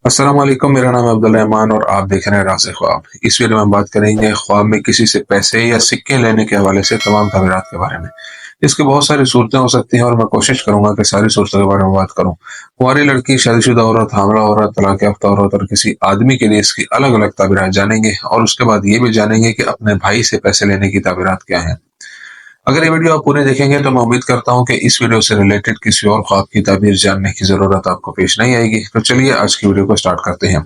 अस्सलाम वालेकुम। मेरा नाम है अब्दुल रहमान और आप देख रहे हैं राज़ ख्वाब। इस वीडियो में हम बात करेंगे ख्वाब में किसी से पैसे या सिक्के लेने के हवाले से तमाम तमीरात के बारे में। इसकी बहुत सारी सूरतें हो सकती हैं और मैं कोशिश करूंगा कि सारी सूरतों के बारे में बात करूं। कुंवारी लड़की, शादीशुदा औरत, हामला औरत, तलाक याफ्ता औरत और किसी आदमी के लिए इसकी अलग अलग ताबीरात जानेंगे और उसके बाद ये भी जानेंगे कि अपने भाई से पैसे लेने की ताबीरात क्या हैं। अगर ये वीडियो आप पूरे देखेंगे तो मैं उम्मीद करता हूँ कि इस वीडियो से रिलेटेड किसी और ख्वाब की ताबीर जानने की जरूरत आपको पेश नहीं आएगी। तो चलिए आज की वीडियो को स्टार्ट करते हैं।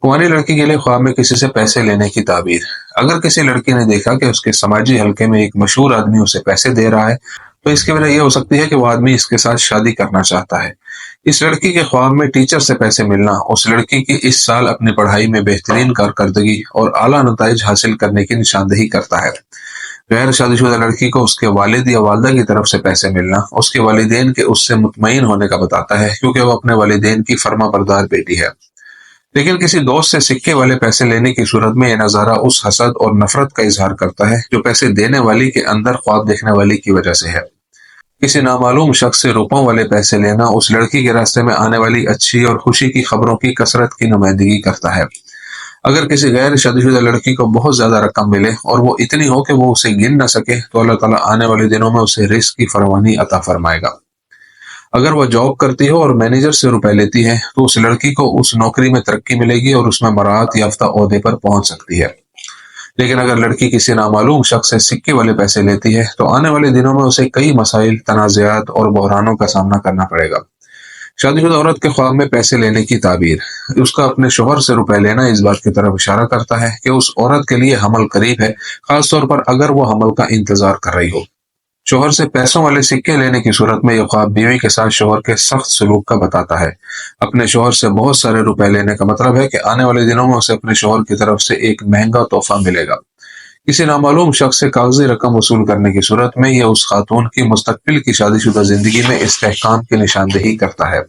कुंवारी लड़की के लिए ख्वाब में किसी से पैसे लेने की ताबीर। अगर किसी लड़की ने देखा कि उसके समाजी हलके में एक मशहूर आदमी उसे पैसे दे रहा है, तो इसकी वजह यह हो सकती है कि वो आदमी इसके साथ शादी करना चाहता है। इस लड़की के ख्वाब में टीचर से पैसे मिलना उस लड़की की इस साल अपनी पढ़ाई में बेहतरीन कारकर्दगी और आला नताइज हासिल करने की निशानदेही करता है। गैर शादीशुदा लड़की को उसके वालिद या वालदा की तरफ से पैसे मिलना उसके वालिदैन के उससे मुतमईन होने का बताता है, क्योंकि वो अपने वालिदैन की फर्मा बरदार बेटी है। लेकिन किसी दोस्त से सिक्के वाले पैसे लेने की सूरत में यह नजारा उस हसद और नफरत का इजहार करता है जो पैसे देने वाली के अंदर ख्वाब देखने वाली की वजह से है। किसी नामालूम शख्स से रुपयों वाले पैसे लेना उस लड़की के रास्ते में आने वाली अच्छी और खुशी की खबरों की कसरत की नुमाइंदगी करता है। अगर किसी गैर शादीशुदा लड़की को बहुत ज्यादा रकम मिले और वो इतनी हो कि वो उसे गिन न सके, तो अल्लाह ताला आने वाले दिनों में उसे रिस्क की फरमानी अता फरमाएगा। अगर वह जॉब करती हो और मैनेजर से रुपए लेती है, तो उस लड़की को उस नौकरी में तरक्की मिलेगी और उसमें मराहत याफ्ता ओहदे पर पहुंच सकती है। लेकिन अगर लड़की किसी नामालूम शख्स से सिक्के वाले पैसे लेती है, तो आने वाले दिनों में उसे कई मसाइल, तनाज़ात और बहरानों का सामना करना पड़ेगा। शादीशुदा औरत के ख्वाब में पैसे लेने की ताबीर। उसका अपने शोहर से रुपए लेना इस बात की तरफ इशारा करता है कि उस औरत के लिए हमल करीब है, खासतौर पर अगर वो हमल का इंतजार कर रही हो। शोहर से पैसों वाले सिक्के लेने की सूरत में यह ख्वाब बीवी के साथ शोहर के सख्त सलूक का बताता है। अपने शोहर से बहुत सारे रुपए लेने का मतलब है कि आने वाले दिनों में उसे अपने शोहर की तरफ से एक महंगा तोहफा मिलेगा। किसी नामालूम शख्स से कागजी रकम वसूल करने की सूरत में यह उस खातून की मुस्तकबिल की शादीशुदा जिंदगी में इस्तेहकाम की निशानदेही करता है।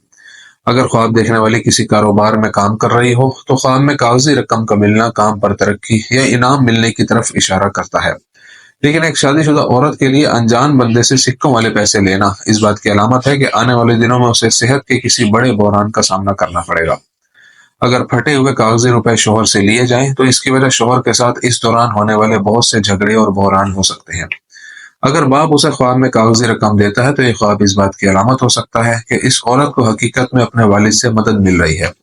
अगर ख्वाब देखने वाली किसी कारोबार में काम कर रही हो, तो ख्वाब में कागजी रकम का मिलना काम पर तरक्की या इनाम मिलने की तरफ इशारा करता है। लेकिन एक शादीशुदा औरत के लिए अनजान बंदे से सिक्कों वाले पैसे लेना इस बात की अलामत है कि आने वाले दिनों में उसे सेहत के किसी बड़े बहरान का सामना करना पड़ेगा। अगर फटे हुए कागजी रुपए शोहर से लिए जाएं, तो इसकी वजह शोहर के साथ इस दौरान होने वाले बहुत से झगड़े और बहरान हो सकते हैं। अगर बाप उसे ख्वाब में कागजी रकम देता है, तो ये ख्वाब इस बात की अलामत हो सकता है कि इस औरत को हकीकत में अपने वालिद से मदद मिल रही है।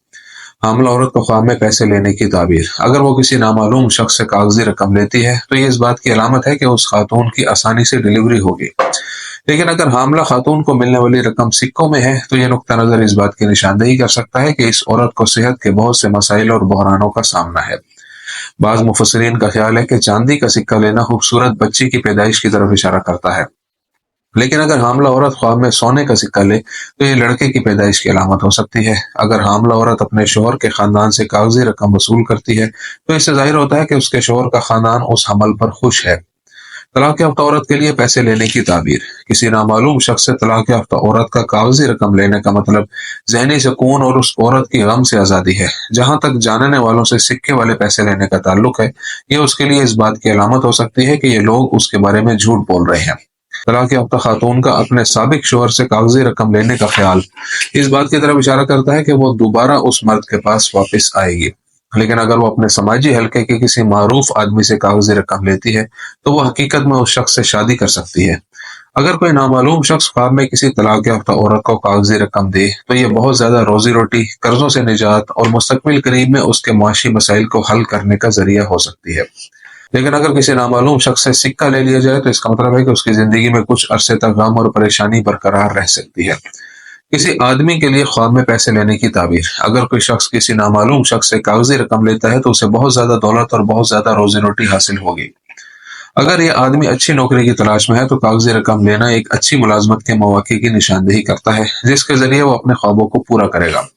हामला औरत को ख्वाब में पैसे लेने की ताबीर। अगर वो किसी नामालूम शख्स से कागजी रकम लेती है, तो ये इस बात की अलामत है कि उस खातून की आसानी से डिलीवरी होगी। लेकिन अगर हामला खातून को मिलने वाली रकम सिक्कों में है, तो यह नुक्ता नजर इस बात की निशानदेही कर सकता है कि इस औरत को सेहत के बहुत से मसाइल और बहरानों का सामना है। बाज मुफस्सिरीन का ख्याल है कि चांदी का सिक्का लेना खूबसूरत बच्ची की पैदाइश की तरफ इशारा करता है। लेकिन अगर हामला औरत ख्वाब में सोने का सिक्का ले, तो ये लड़के की पैदाइश की अलामत हो सकती है। अगर हामला औरत अपने शोहर के खानदान से कागजी रकम वसूल करती है, तो इससे जाहिर होता है कि उसके शोहर का खानदान उस हमल पर खुश है। तलाक याफ्ता औरत के लिए पैसे लेने की ताबीर। किसी नामालूम शख्स से तलाक याफ्ता औरत का कागजी रकम लेने का मतलब जहनी सुकून और उस औरत की गम से आज़ादी है। जहां तक जानने वालों से सिक्के वाले पैसे लेने का ताल्लुक है, ये उसके लिए इस बात की अलामत हो सकती है कि ये लोग उसके बारे में झूठ बोल रहे हैं। तलाक याफ्ता खातून का अपने साबिक शोहर से कागजी रकम लेने का ख्याल इस बात की तरफ इशारा करता है कि वो दोबारा उस मर्द के पास वापस आएगी। लेकिन अगर वो अपने समाजी हलके के किसी मारूफ आदमी से कागजी रकम लेती है, तो वो हकीकत में उस शख्स से शादी कर सकती है। अगर कोई नामालूम शख्स ख्वाब में किसी तलाक याफ्ता औरत को कागजी रकम दे, तो ये बहुत ज्यादा रोजी रोटी, कर्जों से निजात और मुस्तकबिल करीब में उसके मुआशी मसाइल को हल करने का जरिया हो सकती है। लेकिन अगर किसी नामालूम शख्स से सिक्का ले लिया जाए, तो इसका मतलब है कि उसकी जिंदगी में कुछ अरसे तक गम और परेशानी बरकरार रह सकती है। किसी आदमी के लिए ख्वाब में पैसे लेने की ताबीर। अगर कोई शख्स किसी नामालूम शख्स से कागजी रकम लेता है, तो उसे बहुत ज्यादा दौलत और बहुत ज्यादा रोजी रोटी हासिल होगी। अगर यह आदमी अच्छी नौकरी की तलाश में है, तो कागजी रकम लेना एक अच्छी मुलाजमत के मौके की निशानदेही करता है, जिसके जरिए वो अपने ख्वाबों को पूरा करेगा।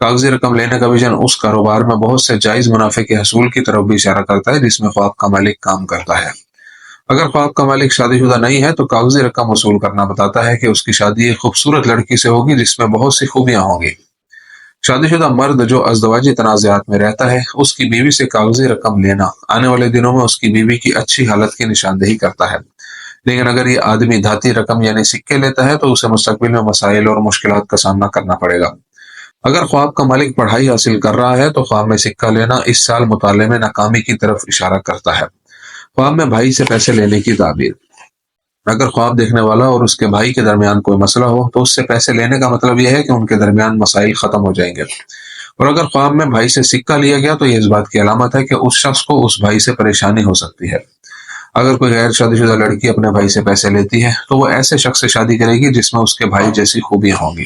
कागजी रकम लेने का विजन उस कारोबार में बहुत से जायज मुनाफे के हसूल की तरफ भी इशारा करता है जिसमें ख्वाब का मालिक काम करता है। अगर ख्वाब का मालिक शादीशुदा नहीं है, तो कागजी रकम वसूल करना बताता है कि उसकी शादी एक खूबसूरत लड़की से होगी जिसमें बहुत सी खूबियां होंगी। शादीशुदा मर्द जो अज़दवाजी तनाज़ात में रहता है, उसकी बीवी से कागजी रकम लेना आने वाले दिनों में उसकी बीवी की अच्छी हालत की निशानदेही करता है। लेकिन अगर ये आदमी धाती रकम यानी सिक्के लेता है, तो उसे मुस्तकबिल में मसाइल और मुश्किलात का सामना करना पड़ेगा। اگر خواب کا مالک پڑھائی حاصل کر رہا ہے تو خواب میں سکہ لینا اس سال مطالعے میں ناکامی کی طرف اشارہ کرتا ہے۔ خواب میں بھائی سے پیسے لینے کی تعبیر۔ اگر خواب دیکھنے والا اور اس کے بھائی کے درمیان کوئی مسئلہ ہو تو اس سے پیسے لینے کا مطلب یہ ہے کہ ان کے درمیان مسائل ختم ہو جائیں گے، اور اگر خواب میں بھائی سے سکہ لیا گیا تو یہ اس بات کی علامت ہے کہ اس شخص کو اس بھائی سے پریشانی ہو سکتی ہے۔ اگر کوئی غیر شادی شدہ لڑکی اپنے بھائی سے پیسے لیتی ہے تو وہ ایسے شخص سے شادی کرے گی جس میں اس کے بھائی جیسی خوبیاں ہوں گی۔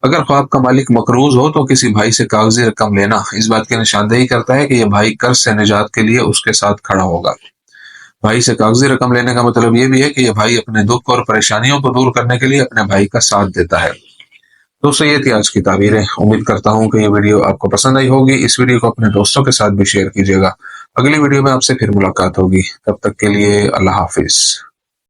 اگر خواب کا مالک مقروض ہو تو کسی بھائی سے کاغذی رقم لینا اس بات کی نشاندہی کرتا ہے کہ یہ بھائی قرض سے نجات کے لیے اس کے ساتھ کھڑا ہوگا۔ بھائی سے کاغذی رقم لینے کا مطلب یہ بھی ہے کہ یہ بھائی اپنے دکھ اور پریشانیوں کو دور کرنے کے لیے اپنے بھائی کا ساتھ دیتا ہے۔ دوستوں، یہ تھی آج کی تعبیریں۔ امید کرتا ہوں کہ یہ ویڈیو آپ کو پسند آئی ہوگی۔ اس ویڈیو کو اپنے دوستوں کے ساتھ بھی شیئر کیجیے گا۔ اگلی ویڈیو میں آپ سے پھر ملاقات ہوگی، تب تک کے لیے اللہ حافظ۔